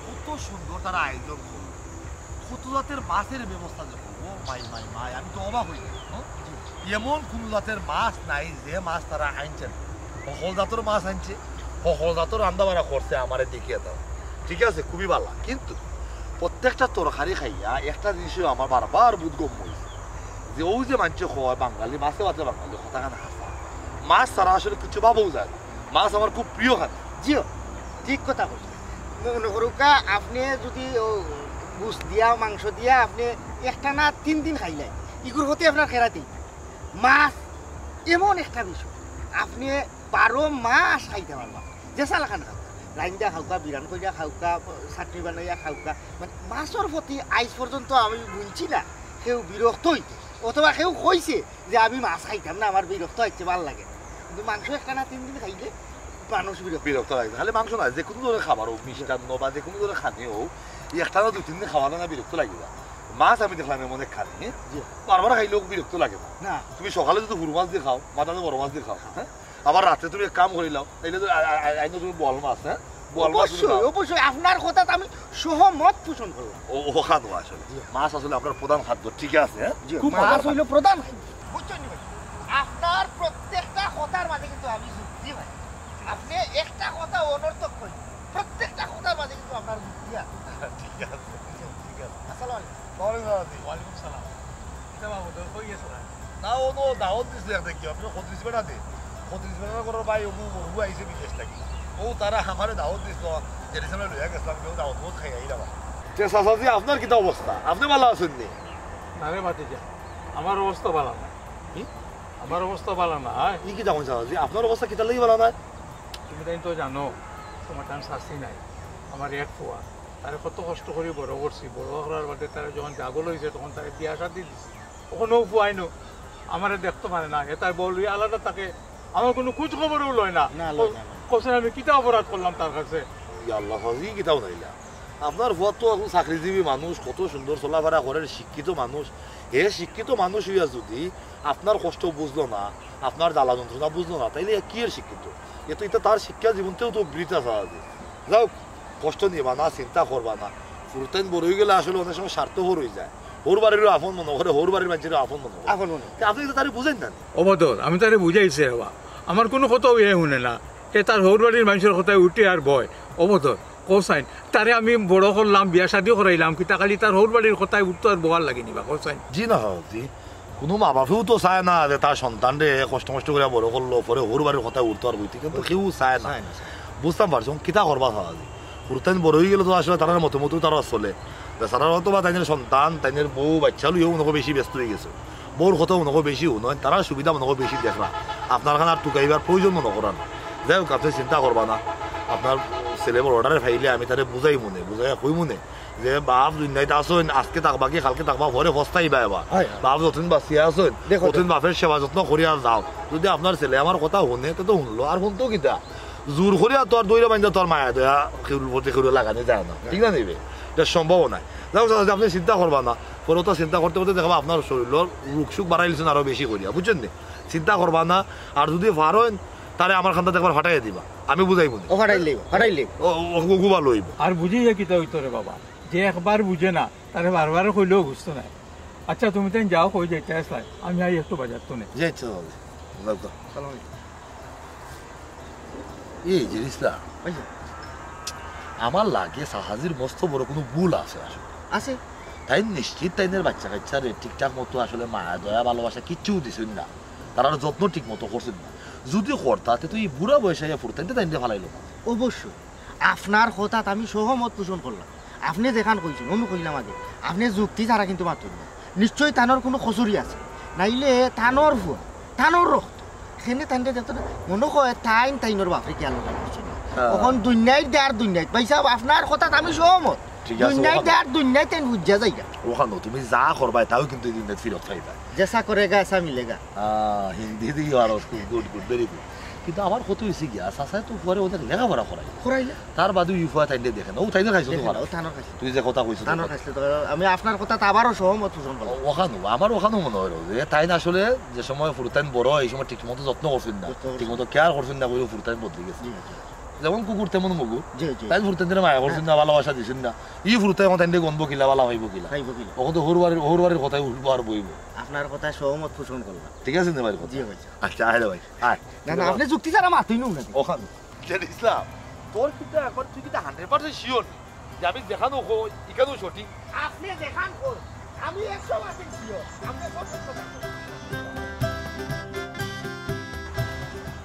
কত সুন্দর তারা আয়োজন করলো, কত জাতের মাছের ব্যবস্থা দেখো। ও মাই মাই মাই, আমি তো অবাক হই। এমন কোন জাতের মাছ নাই যে মাছ তারা আনছেন। সকল জাতের মাছ আনছে, সকল জাতের রান্না বাড়া করছে আমার দেখিয়ে দাও। ঠিক আছে, খুবই ভালো। কিন্তু প্রত্যেকটা তরকারি খাইয়া একটা জিনিসও আমার বারবার বুধগম হয়েছে যে ও যে মানছে হয় বাঙালি মাছে মাছে বাঙালি কথাখানা হাসা মাছ ছাড়া আসলে কিছু ভাবও যায় না। মাছ আমার খুব প্রিয় খাদ্য। জিও ঠিক কথা বলছেন। মনে করুকা আপনি যদি বুঝ দিয়া মাংস দিয়া আপনি একটা না 3 দিন খাইলেন, ইগুর হতে আপনার খেরাতেই মাছ এমন একটা বিষয় আপনি 12 মাস খাইতে পারবা। যে চালাখান খাওয়া রাইন্দা খাওকা, বিরান করিয়া খাওকা, চাটনি বানাইয়া খাওকা, মানে মাছের প্রতি আজ পর্যন্ত আমি বুঝছি না কেউ বিরক্ত হইতে, অথবা কেউ কইছে যে আমি মাছ খাইতাম না, আমার বিরক্ত হচ্ছে, ভাল লাগে। কিন্তু মাংস একটা না 3 দিন খাইলে মানুষ বিরক্ত লাগে। খালি মাংস না, যে কোনো ধরনের খাবার হোক, মিষ্টান্ন বা যে কোনো ধরনের খানি হোক, একটা না 2-3 দিন খাওয়ালে না বিরক্ত লাগে না। মাছ আমি দেখলাম এমন এক খানি বারবার খাইলেও বিরক্ত লাগে না। তুমি সকালে যদি হুড় মাছ দিয়ে খাও, মাথাতে বড় মাছ দিয়ে খাও, হ্যাঁ, আবার রাতে তুমি এক কাম করে নাও, তাইলে তো তুমি বল মাছ, হ্যাঁ অবশ্যই আপনার কথা আমি সহমত পোষণ করলাম। ও খাদ্য আসলে মাছ আসলে আপনার প্রধান খাদ্য। ঠিক আছে, মাছ হইল প্রধান খাদ্য, বুঝছেন ভাই? আপনার প্রত্যেকটা কথার মাঝে কিন্তু আমি যুক্তি ভাই। আপনি একটা কথা অনর্থক করেন, প্রত্যেকটা কথার মাঝে কিন্তু আপনার যুক্তি আছে। ঠিক আছে, ঠিক আছে। আসসালামু আলাইকুম। ওয়ালাইকুম সালাম। এটা বাবু তো কই গেছ না? ও তো দাওয়াত দিছিল দেখি আপনি খদ্রিস বেড়া দে, খদ্রিস বেড়া করার ভাই ও মরবু আইছে বিদেশ লাগি। ও তারা আমারে দাওয়াত দিছিল, জেরুজালেমে লইয়া গেছিলাম, কেউ দাওয়াত বহুত খাই আইরা। তে সাসাজি আপনার কিটা অবস্থা? আপনি ভালো আছেন নি? না রে ভাতিজা, আমার অবস্থা ভালো না। আমার অবস্থা ভালো না। ই কি জানেন সাসাজি, আপনার অবস্থা কিটা লাগি ভালো না? তুমি তাই তো জানো তোমার টান শাস্তি নাই। আমার এক ফুয়া তারা কত কষ্ট করে বড় করছি, বড় করার বাদে তারা যখন জাগল হয়েছে তখন তাকে বিয়া শাদি দিচ্ছি। ওখানেও ফুয়াই নো আমার দেখতে পারে না, তার বউ লইয়া আলাদা তাকে, আমার কোনো খোঁজ খবরও লয় না। কোথায় আমি কিতা অপরাধ করলাম তার কাছে? আল্লাহ হাজি কিটাও নাইলা। আপনার ফুয়া তো এখন চাকরিজীবী মানুষ, কত সুন্দর চলাফেরা করে, শিক্ষিত মানুষ। এ শিক্ষিত মানুষ হইয়া যদি আপনার কষ্ট বুঝলো না, আপনার জ্বালা যন্ত্রণা বুঝলো না, তাইলে কি এর শিক্ষিত? এ তো এটা তার শিক্ষা জীবনতেও তো বৃত আছে। যাও, কষ্ট নিবা না, চিন্তা করবা না। ফুরতেন বড় হয়ে গেলে আসলে অনেক সময় স্বার্থপর হয়ে যায়। হোর বাড়িরও আপন মনে করে, হোর বাড়ির মানুষেরও আপন মনে করে। আপনি তো তারা বুঝেন না। অবদর আমি তারে বুঝাইছে হওয়া, আমার কোনো কথাও এ শুনে না। এ তার হোর বাড়ির মানুষের কথায় উঠে আর ভয়। অবদর কৌসাইন তারে আমি বড় করলাম, বিয়া শাদিও করাইলাম, কিন্তু খালি তার হোর বাড়ির কথায় উঠতে আর বোয়ার লাগেনি বা কৌসাইন? জি না জি, কোনো মা বাপেও তো চায় না যে তার সন্তানরে কষ্ট কষ্ট করে বড় করলো, পরে হোর বাড়ির কথায় উঠতে আর বইতে, কিন্তু কেউ চায় না। বুঝতাম পারছো কিতা করবা সাহায্য। ফুরতেন বড় হয়ে গেলে তো আসলে তার মতো মতো তারা চলে। বেচারার হয়তো বা তাইনের সন্তান, তাইনের বউ বাচ্চা লইও মনে বেশি ব্যস্ত হয়ে গেছে। বউর কথাও মনে বেশি নয়, তারা সুবিধা মনে বেশি দেখরা। আপনার খান আর টুকাইবার প্রয়োজন মনে করা না। যাই হোক, আপনি চিন্তা করবা না। আপনার ছেলে বড় অর্ডারে ফাইলে আমি তারে বুঝাই কই মনে যে বাপ দুনিয়াতে আসুন, আজকে থাকবা কি কালকে থাকবা, ঘরে ফস্তাইবা এবার। বাপ যতদিন বাঁচিয়ে আসুন, কতদিন বাপের সেবা যত্ন করিয়া যাও। যদি আপনার ছেলে আমার কথা শুনে তো শুনলো, আর শুনতেও কিতা জোর করিয়া তোর দইরা বান্ধা তোর মায়া দয়া খেউর প্রতি খেউরে লাগানো যায় না, ঠিক না নিবে, এটা সম্ভব নাই। যাও আপনি চিন্তা করবা না, পরে তো চিন্তা করতে করতে দেখবা আপনার শরীরের রোগ সুখ বাড়াইছেন আরো বেশি করিয়া, বুঝছেন নি? চিন্তা করবা না। আর যদি পারেন তারে আমার খান্তা একবার ফাটাইয়া দিবা, আমি বুঝাইব না। গুবা লইব। আর বুঝি যে কিতা হইতো রে বাবা, যে একবার বুঝে না তারে বারবার কইলেও বুঝতো না। আচ্ছা তুমি তাই যাও, কই যাইতে আসলাই, আমি আই একটু বাজার তো নেই। এই জিনিসটা আমার লাগে সাহাজির মস্ত বড় কোনো ভুল আছে আসলে। তাই নিশ্চিত তাইদের বাচ্চা কাচ্চা ঠিকঠাক মতো আসলে মায়া দয়া ভালোবাসা কিচ্ছু দিছেন না, তারা যত্ন ঠিক মতো করছেন না। যদি করতাতে তো এই বুড়া বয়সে ফুরতেন তাই ভালাইল না। অবশ্যই আপনার কথা আমি সহমত পোষণ করলাম। আপনি যেখান কইছেন আমি কইলাম আগে, আপনি যুক্তি ছাড়া কিন্তু মাত্র না। নিশ্চয়ই তানোর কোনো খসুরি আছে, নাইলে তানোর ভুয়া তানোর রক্ত সেনে তাইনটা দেখতে মনে হয় তাইনোর বাপরে কি আলোচনা করছেন। এখন দুনিয়ায় দেয়ার দুনিয়ায় পয়সা আপনার কথা আমি সহমত। দুনিয়ায় দেয়ার দুনিয়ায় তাই বুঝা যাইগা। ওখানে তুমি যা করবাই তাও কিন্তু দুনিয়ায় ফিরত পাইবা। জেসা করেগা এসা মিলেগা। হিন্দি দিয়ে আর গুড গুড ভেরি গুড। কিন্তু আমার কত হয়েছে গিয়া চাচাই তো পরে ওদের লেখাপড়া করাইলে তার বাদে ইউফা তাইলে দেখে না, ও তাইলে খাইছো তুই যে কথা কইছো আমি আপনার কথা আবারও সহমত পোষণ করলাম। ওখানো আমার ওখানেও মনে হয় যে তাই না আসলে যে সময় ফুরতাইন বড় এই সময় ঠিক মতো যত্ন করছেন না, ঠিক মতো কেয়ার করছেন না, ফুরতাইন বদলে গেছে। যেমন কুকুর তেমন মুগুর জি জি তাই ফুরতেন দিনে মায়া করছেন না ভালোবাসা দিছেন না ই ফুরতে আমার তাই গন্ধ কিলা ভালো হইব কিলা খাইব কি ও তো হরবারের কথাই উঠবো আর বইব আপনার কথা সহমত পোষণ করলাম ঠিক আছে নে ভাই কথা জি ভাই আচ্ছা আয় রে ভাই আয় না না আপনি যুক্তি ছাড়া মাতুই নুন না ওখানে ইসলাম তোর কিন্তু এখন তুই কিন্তু 100% শিওর যে আমি দেখানো এখানেও সঠিক আপনি দেখান কর আমি 100% শিওর আপনি সঠিক কথা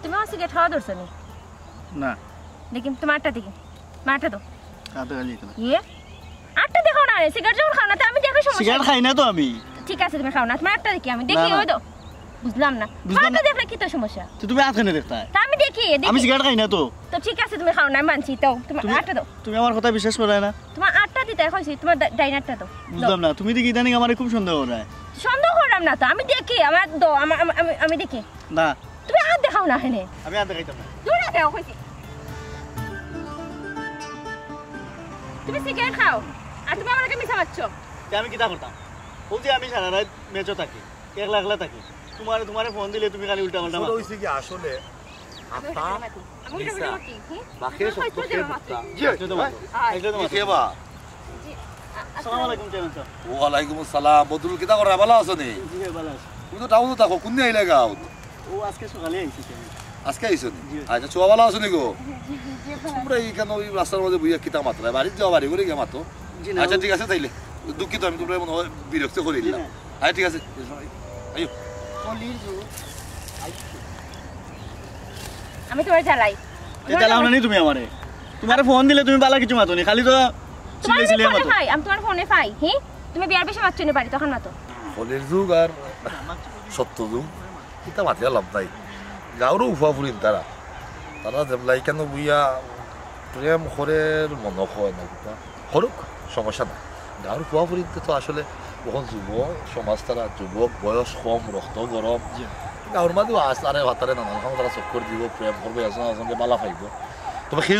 তুমি আমার সিগারেট খাওয়া ধরছো নি না দেখি তোমার আটটা দেখি মারটা তো কাতে গালি তো ইয়ে আটটা দেখাও না সিগারেট যখন খাও না তো আমি দেখো সমস্যা সিগারেট খাই না তো আমি ঠিক আছে তুমি খাও না তোমার আটটা দেখি আমি দেখি না, না। ওই তো বুঝলাম না আটটা দেখলে কি তো সমস্যা তো তুমি আখানে দেখতা তা আমি দেখি আমি সিগারেট খাই না তো তো ঠিক আছে তুমি খাও না আমি মানছি তো তোমার আটটা দাও তুমি আমার কথা বিশ্বাস করে না তোমার আটটা দিতে কইছি তোমার ডাইনারটা দাও বুঝলাম না তুমি দেখি ইদানিং আমার খুব সন্দেহ করে সন্দেহ করলাম না তো আমি দেখি আমার দাও আমি দেখি না তুমি আর দেখাও না হেনে আমি আর দেখাইতাম না দূরে দাও কইছি তুমি সিগারেট খাও আর তুমি আমাকে মিছা মারছো তে আমি কিটা করতাম বলছি আমি সারা রাত মেচো থাকি একলা একলা থাকি তোমারে ফোন দিলে তুমি খালি উল্টা পাল্টা মারো হইছে কি আসলে আমি উল্টা উল্টা করছি বাকি সত্য কে বুঝতা জি এটা তো এটা তো কে বা আসসালামু আলাইকুম চেয়ারম্যান সাহেব ওয়ালাইকুম আসসালাম বদরুল কিতা করে ভালো আছো নি জি ভালো আছি তুমি তো টাউন থাকো কোন দিন আইলা গাও ও আজকে সকালে আইছি আজকে আইছো নি আচ্ছা চুয়া ভালো আছো নি গো তোমরা এইখানে ওই রাস্তার মধ্যে বইয়া কিতা মাত্রা বাড়িতে যাও বাড়ি করে গে মাতো আচ্ছা ঠিক আছে তাইলে দুঃখিত আমি তোমরা মনে হয় বিরক্ত করে দিলাম আচ্ছা ঠিক আছে আইও আমি তোমার জ্বালাই জ্বালাও না নি তুমি আমারে তোমারে ফোন দিলে তুমি বালা কিছু মাতো নি খালি তো তোমার চিল্লাই ফোনে মাতো পাই আমি তোমার ফোনে পাই হি তুমি বিয়ার বেশি মারছো নি বাড়ি তখন মাতো ফলের যুগ আর সত্য যুগ কিতা মাতিয়া লাভ নাই গাঁৱৰো উফা ফুৰিম তারা যেমলাই কেন বুইয়া প্রেম খরের মনে হয় না কিতা করুক সমস্যা নাই গাঁৱৰ ফুয়া ফুরিতে তো আসলে তখন যুব সমাজ তারা যুবক বয়স কম রক্ত গরম গাঁৱৰ মাঝেও আসারে ভাতারে নানান রকম তারা চক্কর দিব প্রেম করবে এজন এজনকে বালা পাইব তবে সেই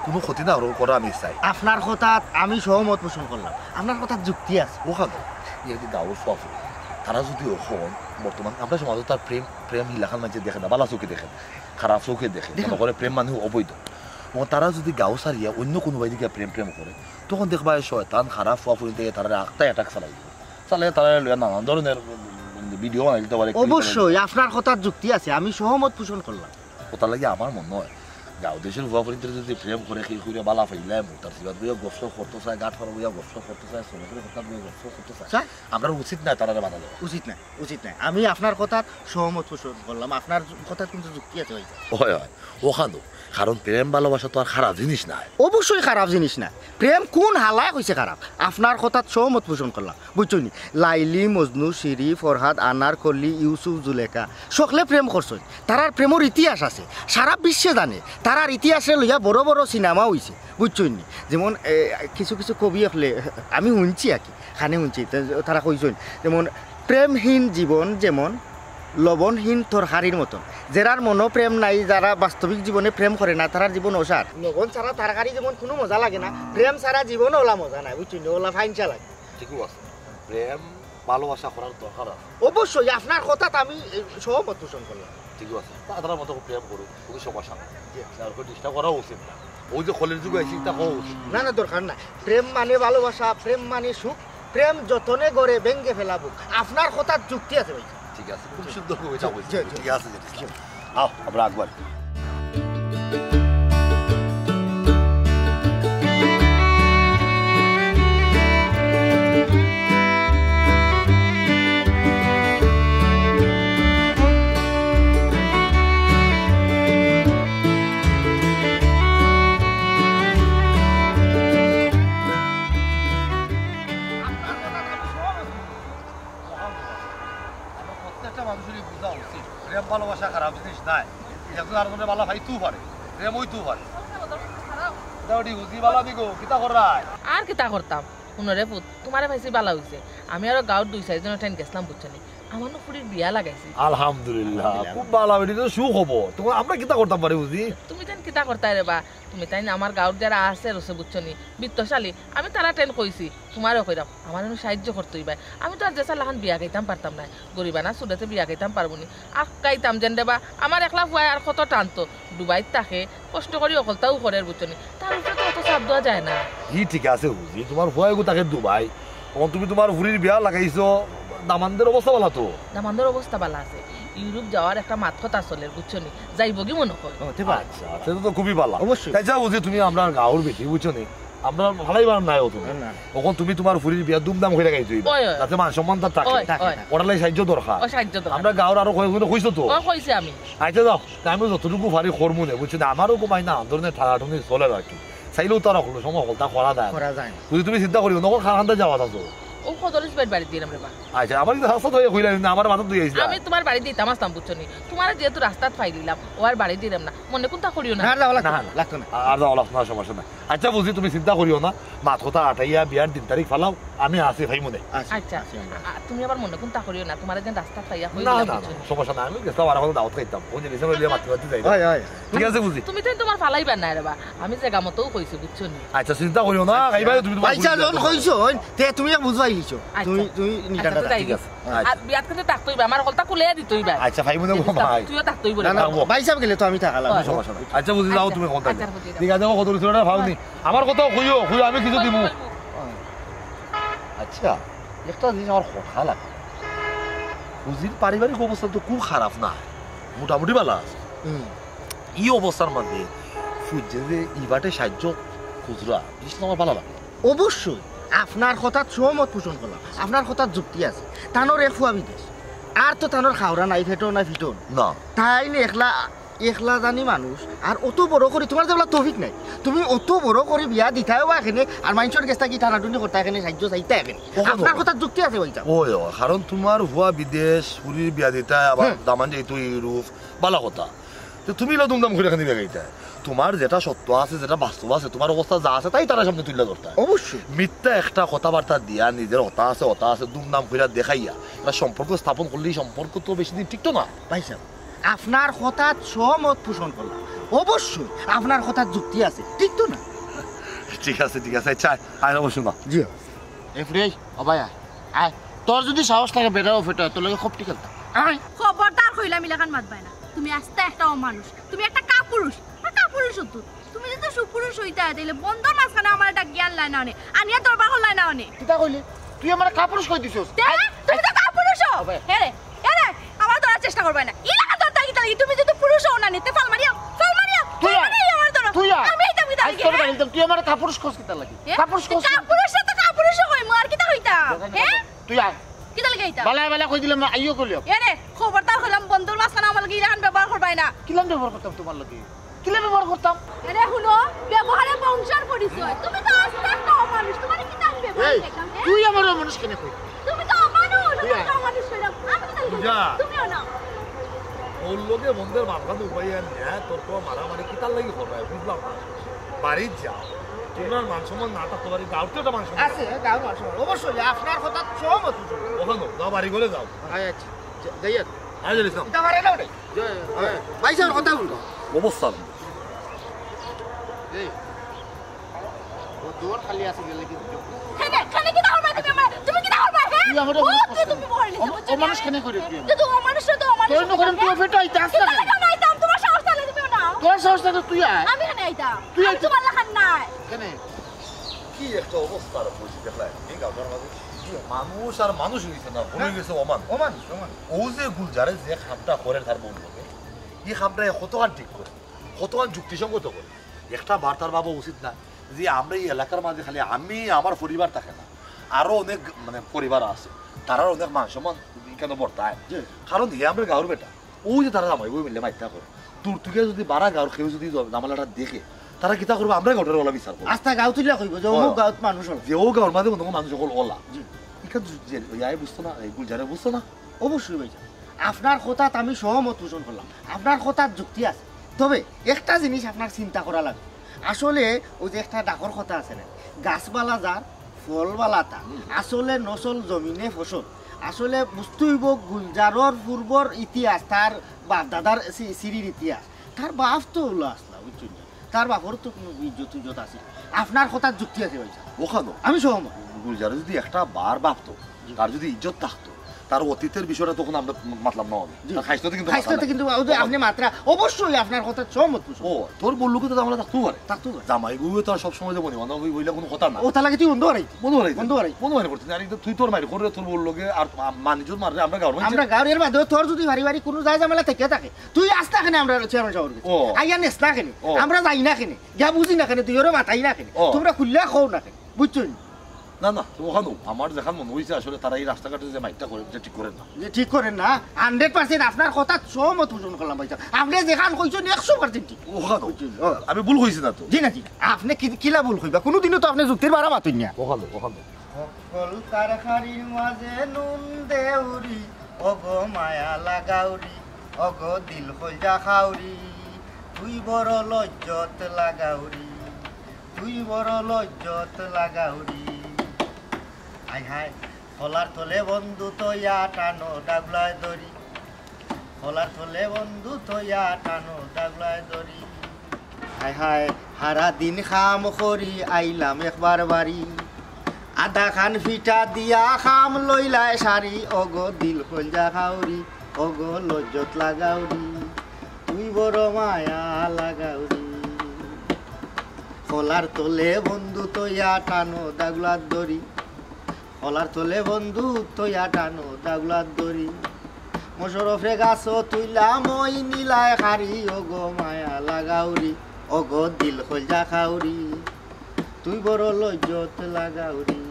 কোনো ক্ষতি না করা আমি চাই আপনার কথাত আমি সহমত পোষণ করলাম আপনার কথাত যুক্তি আছে ওখানে ইয়ে গাঁৱৰ ফুয়া ফুরি তারা যদি ওখন বর্তমান আমরা সমাজত তার প্রেম হিলাখান মানুষ দেখে না বালা চোখে দেখে খারাপ চোখে দেখে মনে করে প্রেম মানুষ অবৈধ ও তারা যদি গাঁও সারিয়া অন্য কোনোবাই দিকে প্রেম করে তখন দেখবা শয়তান খারাপ ফুয়া ফুরি থেকে তারা আটটাই অ্যাটাক চালাই তারা নানান ধরনের ভিডিও বানাই দিতে পারে অবশ্যই আপনার কথার যুক্তি আছে আমি সহমত পোষণ করলাম ওটার লাগে আমার মনে হয় গাঁও দেশের ফুয়া ফুরিতে যদি প্রেম করে সেই করে বালা ফাইলে তার সিবাদ বইয়া গপসপ করতে চায় গাঁট ফারা বইয়া গপসপ করতে চায় সমাজের কথা বইয়া গপসপ করতে চায় আমরা উচিত নাই তারা বাধা দেওয়া উচিত নাই আমি আপনার কথাত সহমত পোষণ করলাম আপনার কথাত কিন্তু যুক্তি আছে হয় ওখানো কারণ প্রেম ভালোবাসা তো আর খারাপ জিনিস নাই অবশ্যই খারাপ জিনিস না প্রেম কোন হালায় কইছে খারাপ আপনার কথাত সহমত পোষণ করলাম বুঝছো নি লাইলি মজনু শিরি ফরহাদ আনার কল্লি ইউসুফ জুলেখা সকলে প্রেম করছে তারার প্রেমের ইতিহাস আছে সারা বিশ্বে জানে তারার ইতিহাসে লইয়া বড় বড় সিনেমা হইছে বুঝছো নি যেমন কিছু কিছু কবি হলে আমি শুনছি আর কি খানে শুনছি তারা কইছেন যেমন প্রেমহীন জীবন যেমন লবণহীন তরকারির মতন যারার মনোপ্রেম নাই যারা বাস্তবিক জীবনে প্রেম করে না তারার জীবন অসার লবণ ছাড়া তরকারি যেমন কোনো মজা লাগে না প্রেম ছাড়া জীবন ওলা মজা নাই বুঝছি ওলা ফাইনচা লাগে ঠিকই আছে প্রেম ভালোবাসা করার দরকার আছে অবশ্যই আপনার কথাত আমি সহমত পোষণ করলাম ঠিকই আছে তারা মতো প্রেম করুক কোনো সমস্যা নাই আর কোনো ডিস্টার্ব করাও উচিত না ওই যে খলের যুগে আইসি তা করা উচিত না দরকার না প্রেম মানে ভালোবাসা প্রেম মানে সুখ প্রেম যতনে গড়ে ভেঙ্গে ফেলাবো আপনার কথার যুক্তি আছে ভাই ঠিক আছে খুব সুন্দর কবিতা বলছি ঠিক আছে আও আমরা একবার প্রেম ভালোবাসা খারাপ জিনিস নাই একজন আরেকজনের ভালো ভাইতেও পারে প্রেম হইতেও পারে আর কিতা করতাম শুনরে পুত তোমারে ভাইছি বালা হইছে আমি আরো গাঁৱত 2-4 জন ঠাইন গেছলাম বুঝছনি আমার নুপুরির বিয়া লাগাইছি আলহামদুলিল্লাহ খুব ভালো এটা তো সুখ হবো তোমার আমরা কিতা করতাম পারি বুঝি তুমি তেন কিতা করতাই রে বা তুমি তাই না আমার গাঁৱত যারা আছে রসে বুঝছো নি বৃত্তশালী আমি তারা ট্রেন কইছি তোমারও কইরাম আমার সাহায্য করতেই ভাই আমি তো আর যেসা লাখান বিয়া খাইতাম পারতাম না গরিবা না সুদেতে বিয়া খাইতাম পারবো নি আকাইতাম যেন দেবা আমার একলা ফুয়াই আর কত টানতো ডুবাইত থাকে কষ্ট করি অকলতাও করে বুঝছো নি তার উপরে তো অত চাপ দেওয়া যায় না ই ঠিক আছে বুঝি তোমার ফুয়াই গো তাকে দুবাই তখন তুমি তোমার ভুরির বিয়া লাগাইছো দামানদের অবস্থা ভালো তো দামানদের অবস্থা ভালো আছে ইউরোপ যাওয়ার একটা মাত কথা চলে বুঝছো নি যাইব কি মনে কর আচ্ছা সেটা তো খুবই ভালো অবশ্যই। তাই যা বুঝি তুমি আমরা গাঁৱৰ বেশি বুঝছো নি আমরা ভালাই বার নাই অত না। তখন তুমি তোমার ভুরির বিয়া দুমদাম করে লাগাইছো ওই, ওই। তাতে মান সম্মান তার থাকে ওই, ওই। ওটালাই সাহায্য দরকার ও সাহায্য তো আমরা গাঁৱৰ আরো কয়েকজন কইছো তো ও কইছে আমি আচ্ছা যাও আমি যতটুকু পারি করবো না বুঝছো আমারও কমাই না ধরনের ঠাড়াঠুনি চলে আর কি চাইলেও তারা হলো সময় হল তা করা যায় করা যায় না। যদি তুমি চিন্তা করিও নকল খানাতে যাওয়া থাকো ও কদলিস বাড়ি দিলাম রে বা আচ্ছা আমার কিন্তু হাসত হয়ে কইলা না আমার মাথা দুই আইছে আমি তোমার বাড়ি দিতাম আসতাম বুঝছো নি তোমার যেহেতু রাস্তাত ফাই দিলাম ও আর বাড়ি দিলাম না মনে কোনটা করিও না না যাওয়া না, না। লাগতো না আর যাওয়া লাগতো না সমস্যা নাই আচ্ছা বুঝি তুমি চিন্তা করিও না মাত কথা আটাইয়া বিয়ার 3 তারিখ ফালাও আমি আছি ভাই মনে আচ্ছা তুমি আবার মনে কোনটা করিও না তোমার যেন রাস্তা ফাইয়া হই না দিলাম না বুঝছো নি। সমস্যা নাই আমি গেছলাম আর এখন দাওয়াত খাইতাম ওই যে লিসে লিয়ে মাতি মাতি যাই হয় হয় ঠিক আছে বুঝি তুমি তো তোমার ফালাইবা না রে বা আমি জায়গা মতও কইছি বুঝছো নি আচ্ছা চিন্তা করিও না খাইবা তুমি তোমার পয়সা যখন কইছো তে তুমি বুঝবাই লিছো আচ্ছা। তুমি আচ্ছা তো তাই ঠিক আছে। আর বিয়াত কিন্তু তাকতইবা আমার কলটা কুলে দিতই বা আচ্ছা ভাই মনে ভাই তুইও তাকতই বলে না না থাকবো। ভাই সাহেব গেলে তো আমি থাকালাম হয়। সমস্যা নাই আচ্ছা বুঝি যাও তুমি কোনটা আচ্ছা, বুঝি যাও। ঠিক আছে কত রিসোর্টে ভাবনি আমার কথাও কইও কইও আমি কিছু দিব আচ্ছা একটা জিনিস আমার কথা লাগে বুঝির পারিবারিক অবস্থা তো খুব খারাপ না মোটামুটি ভালো আছে এই অবস্থার মধ্যে সূর্যে যে ইবাটে সাহায্য খুচরা জিনিসটা আমার ভালো লাগে অবশ্যই আপনার কথা সহমত পোষণ করলাম আপনার কথা যুক্তি আছে তানোর এক ফুয়া বিদেশ আর তো তানোর খাওয়া নাই ফেটো না ফিটো না তাই নি একলা একলা জানি মানুষ আর অত বড় করে তোমার যেগুলা তফিক নাই তুমি অত বড় করে বিয়া দিতাও বা এখানে আর মানুষের গেছটা কি টানাটুনি করতে এখানে সাহায্য চাইতে এখানে আপনার কথা যুক্তি আছে ভাইটা ওই কারণ তোমার হুয়া বিদেশ পুরীর বিয়া দিতা আবার দামান যেহেতু ইউরোপ ভালো কথা তো তুমি লো দুমদাম করে এখানে বিয়া গাইতা তোমার যেটা সত্য আছে যেটা বাস্তব আছে তোমার অবস্থা যা আছে তাই তারা সামনে তুলে ধরতে অবশ্যই মিথ্যা একটা কথাবার্তা দিয়া নিজের হতা আছে দুমদাম করে দেখাইয়া একটা সম্পর্ক স্থাপন করলেই সম্পর্ক তো বেশি দিন টিকতো না ভাই সাহেব আপনার কথা সহমত পোষণ করলাম অবশ্যই আপনার কথা যুক্তি আছে ঠিক তো না ঠিক আছে আচ্ছা আয় অবশ্যই না জি এফরে অবাই আয় তোর যদি সাহস থাকে বেটাও ফেটা তোর লগে খুব ঠিক আছে আয় খবরদার কইলা মিলাখান মাতবাই না তুমি আস্তে একটা অমানুষ তুমি একটা কাপুরুষ আর কাপুরুষ তো তুমি যদি সুপুরুষ হইতা তাইলে বন্ধর মাঝখানে আমার একটা জ্ঞান লাই না অনে আনিয়া দরবার হল লাই না অনে কিতা কইলি তুই আমার কাপুরুষ কই দিছস তুমি তো কাপুরুষ হেরে হেরে আমার ধরার চেষ্টা করবে না ইলাকা দরতা কি তালি তুমি যদি পুরুষ হও না নিতে ফাল মারিও তুই আমার ধরো তুই আমি এইটা বিদা আজ তোর গাড়ি তুই আমার কাপুরুষ কস কিতা লাগি কাপুরুষ কস কাপুরুষ তো কাপুরুষ হই মার কিতা হইতা হ্যাঁ তুই আয় কিতা লাগি হইতা বালা বালা কই দিলাম আইও কইলিও এরে খবরদার হইলাম বন্ধুর মাঝখানে আমার লাগি ইলাকান ব্যবহার করবাই না কিলাম ব্যবহার করতাম তোমার লগে কিলাম ব্যবহার করতাম আরে হুনো ব্যবহারে বংশার পরিচয় তুমি তো আস্তে একটা অমানুষ তোমার কি জানি ব্যবহার এই দেখলাম তুই আমার মানুষ কেন কই তুমি তো অমানুষ তুই তুমি তো অমানুষ কইলাম আমি কি জানি পূজা। তুমিও না ওর লোকে বন্ধের মাথা উপায় নেয় তোর তো মারামারি কিতার লাগি করবে বুঝলাম না বাড়ির যাও তোমার মান সম্মান না থাকতে পারি গাঁওতে একটা মান সম্মান আছে গাও মানুষ অবশ্যই আপনার কথা সহমত পোষণ ওখানে যাও বাড়ি করে যাও আয় আচ্ছা যাইয়া আয় জানিস কিতা পারে না ওটাই ভাই সাহেব কথা বলবো অবস্থা এই ও দোর খালি আছে গেলে কি খানে কি দাও তুমি কি দাও হে তুই আমারে তুমি বললি ও মানুষ কেন করে তুই তো অমানুষ তো অমানুষ তোর নকরম তুই ফেটো আইতা আসতা না না আইতাম তোমার সাহস তাহলে তুমি না তোর সাহস থাকে তুই আয় আমি খানে আইতাম তুই আমি তোমার লাখান নাই কেন কি একটা অবস্থা বলছি দেখলাই এই গাঁওটার মাঝে মানুষ আর মানুষ হয়েছে না ভুলে গেছে অমান ও মানুষ ও যে গুলজারে যে খামটা করে তার বন্ধুকে এই খামটা কতখান ঠিক করে কতখান যুক্তিসঙ্গত করে একটা বার্তার ভাবা উচিত না যে আমরা এই এলাকার মাঝে খালি আমি আমার পরিবার থাকে না আরো অনেক মানে পরিবার আছে তারার অনেক মান সম্মান কেন বর্তায় কারণ হে আমরা গাঁর বেটা ও যে তারা জামাই বই মিলে মাইতা করে দূর থেকে যদি বারা গাঁর কেউ যদি জামালাটা দেখে তারা কিতা করবে আমরা গাঁটের ওলা বিচার করবো আস্তা গাও তুলিয়া কইব যে অমুক গাঁত মানুষ হল যে ও গাঁর মাঝে অন্য মানুষ সকল ওলা এখানে বুঝতো না এই গুলজারে বুঝতো না অবশ্যই ভাই আপনার কথা আমি সহমত পোষণ করলাম আপনার কথার যুক্তি আছে তবে একটা জিনিস আপনার চিন্তা করা লাগবে আসলে ওই যে একটা ডাকর কথা আছে না গাছবালা যার ফলবালা তা আসলে নসল জমিনে ফসল আসলে বুঝতে হইব গুলজারর পূর্বর ইতিহাস তার বাপ দাদার সিঁড়ির ইতিহাস তার বাপ তো হলো আসলা বুঝছেন তার বাপর তো কোনো ইজ্জত আছে আপনার কথার যুক্তি আছে ভাই ওখানে আমি সহমত গুলজারে যদি একটা বার ভাবতো তার যদি ইজ্জত থাকতো তার অতীতের বিষয়টা তখন আমরা মাতলাম না খাইতে কিন্তু খাইতে কিন্তু আপনি মাত্রা অবশ্যই আপনার কথা সহমত ও তোর বললো কিন্তু আমরা থাকতেও পারে থাকতো জামাই বউয়ে তো আর সবসময় যে বনি বান্ধব বইলে কোনো কথা না ও তাহলে কি তুই বন্ধ হারাই বন্ধু হারাই করছিস আর তুই তোর মারি করে তোর বললোকে আর মানুষ মারলে আমরা গাঁর আমরা গাঁয়ের বাদে তোর যদি ভারি কোনো যায় ঝামেলা থেকে থাকে তুই আসতা কেন আমরা চেয়ারম্যান সাহেব আইয়া নেস না কেন আমরা যাই না কেন যা বুঝি না কেন তুই ওরে মাথাই না কেন তোমরা খুললে খাও না কেন বুঝছো না না ওখানে আমার যেখান মনে হয়েছে আসলে তারা এই রাস্তাঘাটে যে মাইকটা করে যে ঠিক করেন না যে ঠিক করেন না 100% আপনার কথা সহমত পোষণ করলাম ভাই আপনি যেখান কইছেন 100% ঠিক আমি ভুল হয়েছি না তো জি না জি আপনি কিলা ভুল কইবা কোনোদিনও তো আপনি যুক্তির বাড়া মাতুন না ওখানে সকল কারখানির মাঝে নুন দেউরি অগো মায়া লাগাউরি অগো দিল কইজা খাউরি তুই বড় লজ্জত লাগাউরি তুই বড় লজ্জত লাগাউরি হাই হাই খোলার তলে বন্ধু তৈয়া টানো ডাগলায় দড়ি খোলার তলে বন্ধু তৈয়া টানো ডাগলায় দড়ি হাই হাই হারা দিন খাম করি আইলাম একবার বাড়ি আধা খান ফিটা দিয়া খাম লইলায় শাড়ি অগো দিল কলজা খাউরি অগো লজ্জত লাগাউরি তুই বড় মায়া লাগাউরি খোলার তলে বন্ধু তৈয়া টানো দাগলার দড়ি খোলার তলে বন্ধু তৈয়া টানো দাগলার দড়ি মশরফে গাছ তুইলা মই নীলায় খারি অগো মায়া লাগাউরি অগো দিল কলজা খাউরি তুই বড় লজ্জত লাগাউরি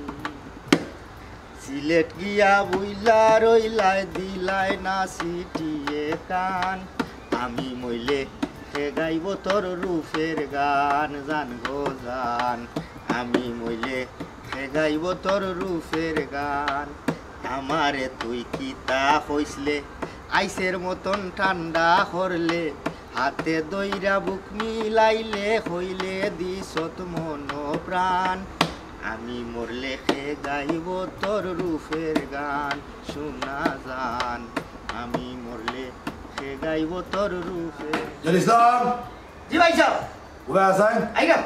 সিলেট গিয়া বুইলা রইলায় দিলাই না সিটিয়ে কান আমি মইলে সে গাইব তোর রূপের গান জান গো জান আমি মইলে সে গাইব তোর রূপের গান আমারে তুই কিতা হইসলে আইসের মতন ঠান্ডা করলে হাতে দইরা বুক মিলাইলে হইলে দিছত মন প্রাণ আমি মরলে সে গাইব তোর রূপের গান শোনা জান আমি মরলে সে গাইব তোর রূপের ইসলাম জি ভাই সাহেব ওরা আছেন আইগা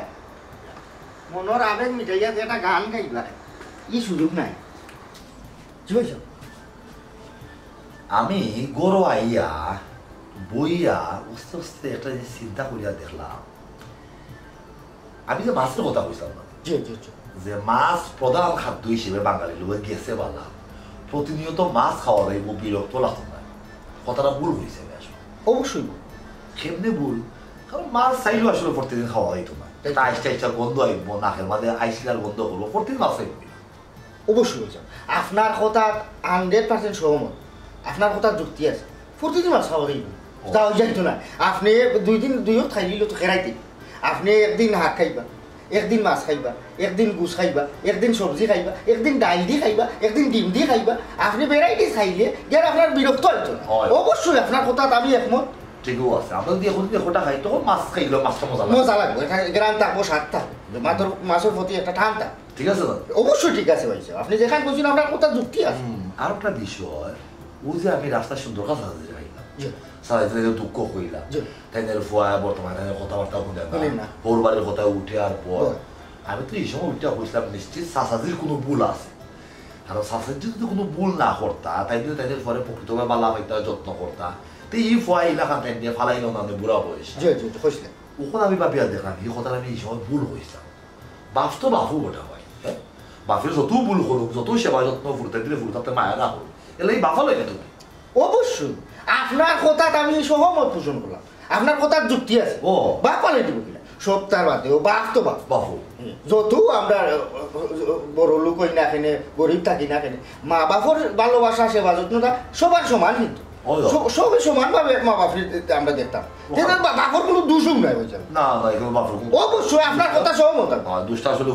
মনের আবেগ মিটাইয়া যে একটা গান গাইবা ই সুযোগ নাই জি ভাই সাহেব আমি গরো আইয়া বইয়া উস্তে উস্তে একটা যে চিন্তা করিয়া দেখলাম আমি যে মাছের কথা কইছিলাম না জি জি জি যে মাছ প্রধান খাদ্য হিসেবে বাঙালি লোক গেছে বালা প্রতিনিয়ত মাছ খাওয়া যাইব বিরক্ত লাগতো না কথাটা ভুল হয়েছে আসলে অবশ্যই কেমনে ভুল কারণ মাছ চাইলেও আসলে প্রতিদিন খাওয়া যাইতো না এটা আইসটা আইসটা গন্ধ আইব নাকের মাঝে আইসিলার গন্ধ হলো প্রতিদিন মাছ চাইব অবশ্যই হয়েছে আপনার কথা 100% সহমত আপনার কথা যুক্তি আছে প্রতিদিন মাছ খাওয়া যাইব যাওয়া যাইতো না আপনি দুই খাইলিল তো খেরাইতে আপনি একদিন হাঁক খাইবা একদিন মাছ খাইবা একদিন গুছ খাইবা একদিন সবজি খাইবা একদিন ডাইল দিয়ে খাইবা একদিন ডিম দিয়ে খাইবা আপনি ভ্যারাইটিস খাইলে যার আপনার বিরক্ত হইতো না অবশ্যই আপনার কথা আমি একমত ঠিকও আছে আমরা যদি এখন খোটা খাই তখন মাছ খাইলে মাছটা মজা লাগবে গ্রাম থাকবো স্বাদ থাকবে মাছের প্রতি একটা ঠান্ডা ঠিক আছে অবশ্যই ঠিক আছে ভাই আপনি যেখানে বলছেন আপনার কথা যুক্তি আছে আর একটা বিষয় ও যে আমি রাস্তায় সুন্দর কথা যাইলাম সারা দুঃখ হইলাম তাই ফুয়া বর্তমানে কথাবার্তা শুনে না ওর বাড়ির কথা উঠে আর পর আমি তো এই সময় উঠে হয়েছিলাম নিশ্চিত চাচাজির কোনো ভুল আছে কারণ চাচাজি যদি কোনো ভুল না করতা তাই যদি তাদের পরে প্রকৃতভাবে বালা পাইতা যত্ন করতা তো এই ফুয়া এলাকা তাই দিয়ে ফালাইল না বুড়া বয়স ওখানে আমি ভাবিয়া দেখলাম এই কথাটা আমি এই সময় ভুল হয়েছিলাম বাপ তো বাপু গোটা হয় হ্যাঁ বাপের যত ভুল করুক যত সেবা যত্ন ফুরতে দিলে ফুরতাতে মায়া না করুক এলে এই বাপা লইলে তুমি অবশ্যই আপনার কথা আমি সহমত পোষণ করলাম আপনার কথার যুক্তি আছে ও বাপ পালে দিব কিনা সপ্তাহ বাদেও বাপ তো বাপ বাপু যত আমরা বড় লোক হই না কেনে গরিব থাকি না কেনে মা বাপর ভালোবাসা সেবা যত্নটা সবার সমান কিন্তু সবাই সমানভাবে মা বাপের আমরা দেখতাম বাপর কোনো দোষও নাই বুঝছেন না না এগুলো বাপর অবশ্যই আপনার কথা সহমত দুষ্টা আসলে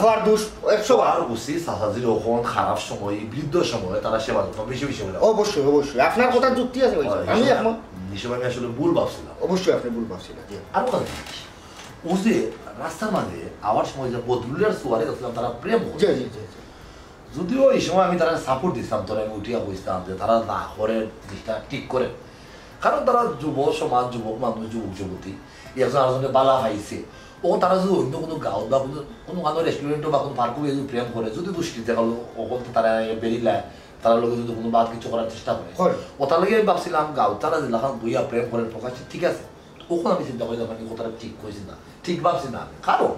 ফুয়ার দোষ 100 আর উচিত চাচাজির ওখন খারাপ সময় বৃদ্ধ সময় তারা সেবা যত্ন বেশি বেশি হলে অবশ্যই অবশ্যই আপনার কথা যুক্তি আছে আমি একমত নিশ্চয় আমি আসলে ভুল ভাবছিলাম অবশ্যই আপনি ভুল ভাবছিলেন আর কথা ও যে রাস্তার মাঝে আওয়ার সময় যে বদলুলের সোয়ারে গেছিলাম তারা প্রেম যদিও এই সময় আমি তারা সাপোর্ট দিতাম তোরা আমি উঠিয়া বসতাম যে তারা না করে জিনিসটা ঠিক করে কারণ তারা যুব সমাজ, যুবক মানুষ, যুবক যুবতী একজন আরেকজনে বালা খাইছে, ও তারা যদি অন্য কোনো গাঁও বা কোনো কোনো রেস্টুরেন্টও বা কোনো পার্কও যদি প্রেম করে, যদি দুষ্কৃতি গেল ওখান তারা বেরিলায়, তারা লোক যদি কোনো বাদ কিছু করার চেষ্টা করে, ও তার লাগে আমি ভাবছিলাম গাঁও তারা যেলাম বইয়া প্রেম করেন প্রকাশ্যে, ঠিক আছে, ওখানে আমি চিন্তা করি যখন কথাটা ঠিক করেছি না, ঠিক ভাবছি না। কারণ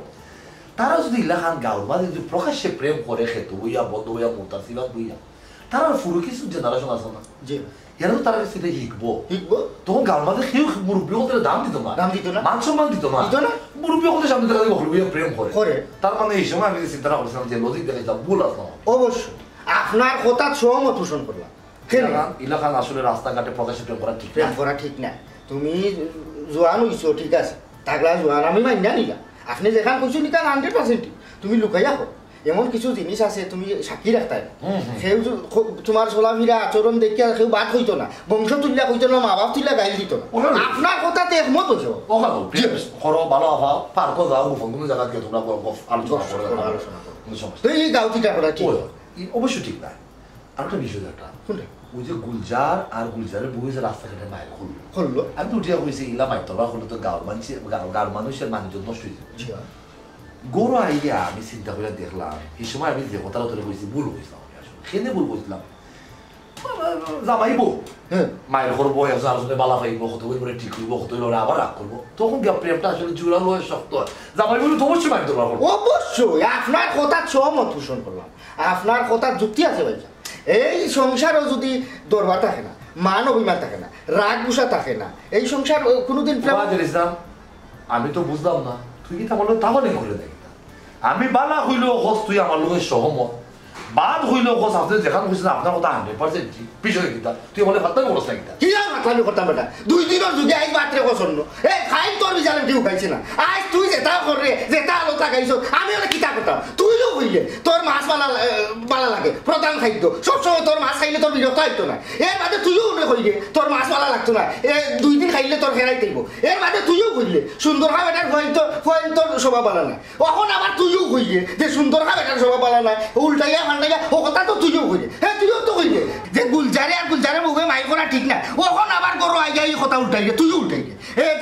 তারা যদি ইলাকান গাঁওর মাঝে যদি প্রকাশ্যে প্রেম করে খেতো বইয়া বন্ধ বইয়া মোটা সিবাদ বইয়া, তারা পুরো কিছু জেনারেশন আছে না, এরা তো তারা সেটা শিখবো, তখন গাঁওর মাঝে কেউ মুরব্বী হতে দাম দিত না, মান সম্মান দিত না, মুরব্বী হতে সামনে দেখা বইয়া প্রেম করে। তার মানে এই সময় আমি চিন্তা করছিলাম যে লজিক দেখাইতাম ভুল আছে। অবশ্যই আপনার কথা সহমত পোষণ করলাম। ইলাকান আসলে রাস্তাঘাটে প্রকাশ্যে প্রেম করা ঠিক, প্রেম করা ঠিক না। তুমি জোয়ান হইছো ঠিক আছে, তাগলা জোয়ান আমি মাইনা নিলাম, আপনি যেখান কইছো নিকান 100% তুমি লুকাইয়া হোক, এমন কিছু জিনিস আছে তুমি সাক্ষী রাখতাই না, সেও তোমার চলাফিরা আচরণ দেখিয়া কেউ বাদ হইতো না, বংশ তুলিয়া কইতো না, মা বাপ তুলিয়া গাইল দিত না, আপনার কথাতে একমত হইছো। করো ভালো আফা পার্কও যাও, গোপন কোনো জায়গা গিয়ে তোমরা আলোচনা করো, তো এই গাঁও থিটা করা ঠিক অবশ্যই ঠিক না। আরেকটা বিষয় একটা, ওই যে গুলজার আর গুলজারের বউ যে রাস্তাঘাটে মায়ের খুললো, আমি তো উঠিয়া কইছি ইলা মাইর তরবা খুললে তো গাঁর মানুষের মানুষজন নষ্ট হয়েছে। গরু আইয়া আমি চিন্তা করে দেখলাম, এই সময় আমি যে কথাটা ধরে কইছি ভুল কইছিলাম, সেনে ভুল কইছিলাম। জামাইব মায়ের করবো, একজন আলোচনা বালা পাইব, কত করে ঠিক হইব, কত করে আবার রাগ করবো, তখন প্রেমটা আসলে জোরালো হয়ে শক্ত হয়। জামাই বলে তো অবশ্যই মাইর ধরবা করবো। অবশ্যই আপনার কথা সহমত পোষণ করলাম, আপনার কথা যুক্তি আছে ভাই। এই সংসারও যদি দরবার থাকে না, মান অভিমান থাকে না, রাগ গুসা থাকে না, এই সংসার কোনোদিন আমি তো বুঝলাম না, তুই কি তাহলে তাহলে করে দেখ, আমি বালা হইলেও হস তুই আমার লোকের সহমত, বাদ হইলেও হস আপনি যেখানে হয়েছিল আপনার কথা 100% পিছনে কিতা তুই বলে ফাত্তামি করছ না কিতা, কি আর ফাত্তামি করতাম বেটা, 2 দিনের যুগে আইজ মাত্রে পছন্দ এই খাই তোর বিচারে কেউ খাইছে না, আজ তুই যেটা করে যেটা আলোটা খাইছ আমি ওরা কিতা করতাম, তুইও হইলে তোর মাছ বালা লাগে প্রধান খাদ্য, সবসময় তোর মাছ খাইলে তোর বিরক্ত হইতো না, এর বাদে তুইও মনে করিলে তোর মাছ বালা লাগতো না, 2 দিন খাইলে তোর ফেরাই থাকবো, এর বাদে তুইও কইলে সুন্দর খা বেটার ফয়েন তোর স্বভাব বালা নাই, এখন আবার তুইও কইলে যে সুন্দর খা বেটার স্বভাব বালা নাই, উল্টাইয়া ফান্ডাইয়া ও কথা তো তুইও কইলে, হ্যাঁ তুইও তো কইলে যে গুলজারে আর গুলজারে মুখে মাই করা ঠিক না, ওখন আবার গরু আইয়া এই কথা উল্টাইলে তুইও উল্টাইলে,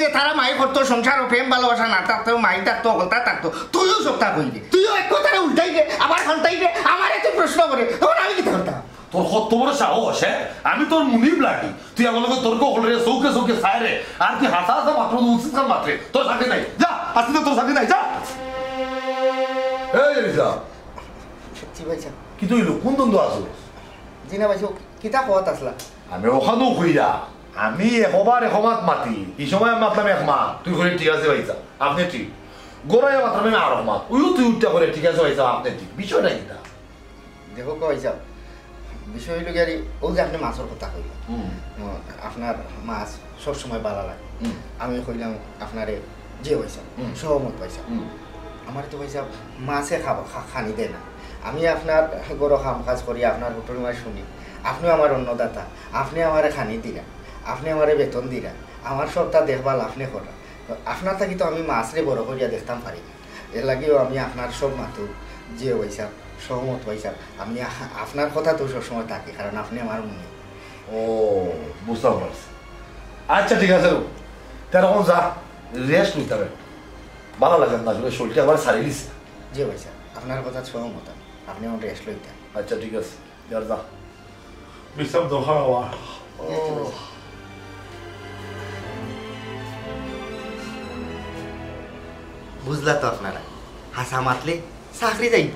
যে তারা মাই করতো সংসার ও প্রেম ভালোবাসা না থাকতো, মাই থাকতো অকলতা থাকতো, তুইও সপ্তাহ কইলে, তুইও এক কথাটা উল্টাইলে আবার ফান্টাইলে আমার এত প্রশ্ন করে, তখন আমি কি করতাম? তোর কত বড় সাহস, আমি তোর মুনিব লাগি, তুই আমার লোক তর্ক হলে চৌকে চৌকে চাই রে, আর তুই হাসা হাসা মাত্র উচিত কাম মাত্রে তোর সাথে নাই, যা আসি তোর সাথে নাই, যা। এই যা সত্যি ভাইছা কি তুই কোন দ্বন্দ্ব আছো? জি না ভাইছো কিতা কথা আসলা? আমি ওখানেও খুইয়া আমি একবার একমাত মাতি, এই সময় আমি মাতলাম একমাত, তুই করে ঠিক আছে ভাইছা আপনি ঠিক, গোড়ায় মাত্রাম আমি আর একমাত, ওইও তুই উঠতে করে ঠিক আছে ভাইছা আপনি ঠিক, বিষয়টা কিতা দেখো ভাইছা, বিষয় হইল গিয়ে ও যে আপনি মাছের কথা কইলেন, আপনার মাছ সবসময় ভালো লাগে, আমি কইলাম আপনারে যে হয়েছে সহমত পাইছা, আমার তো ভাইছা মাছে খানি দেয় না, আমি আপনার গরো কাম কাজ করি, আপনার হোটেল মাছ শুনি, আপনিও আমার অন্নদাতা, আপনি আমারে খানি দিরা, আপনি আমারে বেতন দিরা, আমার সবটা দেখভাল আপনি করা, আপনার থাকি তো আমি মাছরে বড় করিয়া দেখতাম পারি, এর লাগেও আমি আপনার সব মাথু যে হয়েছে সহমত হয়েছে, আমি আপনার কথা তো সবসময় থাকি, কারণ আপনি আমার মনে। ও বুঝতে পারছি, আচ্ছা ঠিক আছে, তেরকম যা রেস্ট নিতে হবে, ভালো লাগে না আসলে শরীরটা একবার সারিয়ে দিচ্ছে। যে ভাইসা আপনার কথা সহমত, আপনি আমার রেস্ট লইতেন। আচ্ছা ঠিক আছে, যা যা বিশ্রাম দরকার আমার। বুঝলা তো আপনারা, হাসা মাতলে চাকরি যাইব,